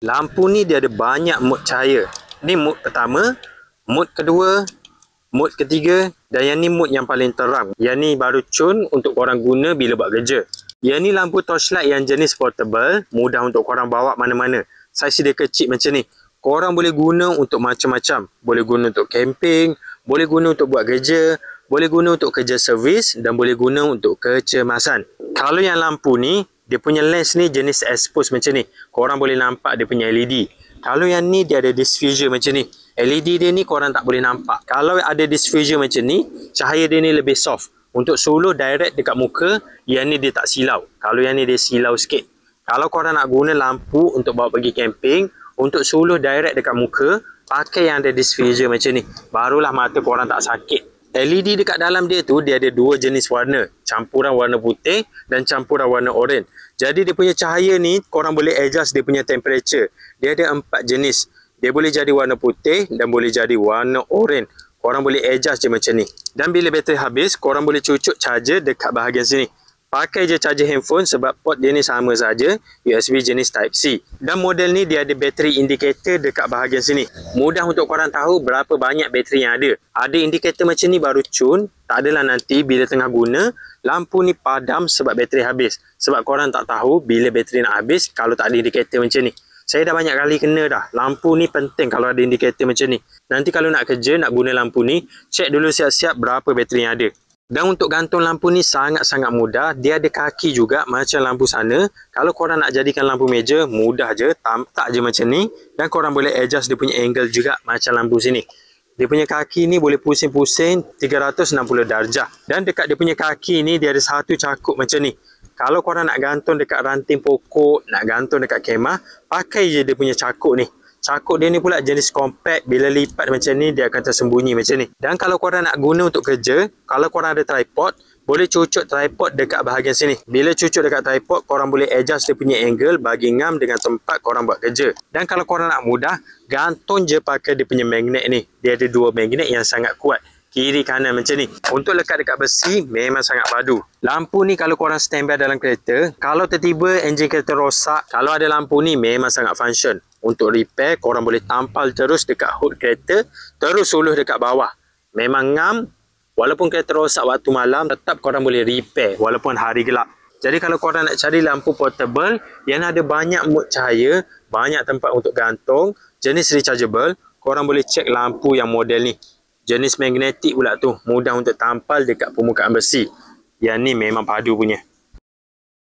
Lampu ni dia ada banyak mod cahaya. Ni mod pertama, mod kedua, mod ketiga dan yang ni mod yang paling terang. Yang ni baru cun untuk korang guna bila buat kerja. Yang ni lampu torchlight yang jenis portable, mudah untuk korang bawa mana-mana. Saiz dia kecil macam ni. Korang boleh guna untuk macam-macam. Boleh guna untuk camping, boleh guna untuk buat kerja, boleh guna untuk kerja servis dan boleh guna untuk kecemasan. Kalau yang lampu ni, dia punya lens ni jenis expose macam ni. Korang boleh nampak dia punya LED. Kalau yang ni dia ada diffuser macam ni. LED dia ni korang tak boleh nampak. Kalau ada diffuser macam ni, cahaya dia ni lebih soft. Untuk suluh direct dekat muka, yang ni dia tak silau. Kalau yang ni dia silau sikit. Kalau korang nak guna lampu untuk bawa pergi camping, untuk suluh direct dekat muka, pakai yang ada diffuser macam ni. Barulah mata korang tak sakit. LED dekat dalam dia tu, dia ada dua jenis warna. Campuran warna putih dan campuran warna oranye. Jadi dia punya cahaya ni, korang boleh adjust dia punya temperature. Dia ada 4 jenis. Dia boleh jadi warna putih dan boleh jadi warna oranye. Korang boleh adjust je macam ni. Dan bila bateri habis, korang boleh cucuk charger dekat bahagian sini. Pakai je charger handphone sebab port dia ni sama saja, USB jenis Type-C. Dan model ni dia ada bateri indicator dekat bahagian sini. Mudah untuk korang tahu berapa banyak bateri yang ada. Ada indikator macam ni baru cun, tak adalah nanti bila tengah guna, lampu ni padam sebab bateri habis. Sebab korang tak tahu bila bateri nak habis kalau tak ada indikator macam ni. Saya dah banyak kali kena dah. Lampu ni penting kalau ada indikator macam ni. Nanti kalau nak kerja, nak guna lampu ni, cek dulu siap-siap berapa bateri yang ada. Dan untuk gantung lampu ni sangat-sangat mudah. Dia ada kaki juga macam lampu sana. Kalau korang nak jadikan lampu meja, mudah je. Tampak je macam ni. Dan korang boleh adjust dia punya angle juga macam lampu sini. Dia punya kaki ni boleh pusing-pusing 360 darjah. Dan dekat dia punya kaki ni dia ada satu cakup macam ni. Kalau korang nak gantung dekat ranting pokok, nak gantung dekat kemah, pakai je dia punya cakup ni. Cakup dia ni pula jenis compact. Bila lipat macam ni, dia akan tersembunyi macam ni. Dan kalau korang nak guna untuk kerja, kalau korang ada tripod, boleh cucuk tripod dekat bahagian sini. Bila cucuk dekat tripod, korang boleh adjust dia punya angle bagi ngam dengan tempat korang buat kerja. Dan kalau korang nak mudah, gantung je pakai dia punya magnet ni. Dia ada dua magnet yang sangat kuat. Kiri kanan macam ni. Untuk lekat dekat besi, memang sangat padu. Lampu ni kalau korang standby dalam kereta, kalau tiba-tiba enjin kereta rosak, kalau ada lampu ni memang sangat function. Untuk repair, korang boleh tampal terus dekat hood kereta, terus suluh dekat bawah. Memang ngam, walaupun kereta rosak waktu malam, tetap korang boleh repair walaupun hari gelap. Jadi kalau korang nak cari lampu portable yang ada banyak mod cahaya, banyak tempat untuk gantung, jenis rechargeable, korang boleh cek lampu yang model ni. Jenis magnetik pula tu, mudah untuk tampal dekat permukaan besi. Yang ni memang padu punya.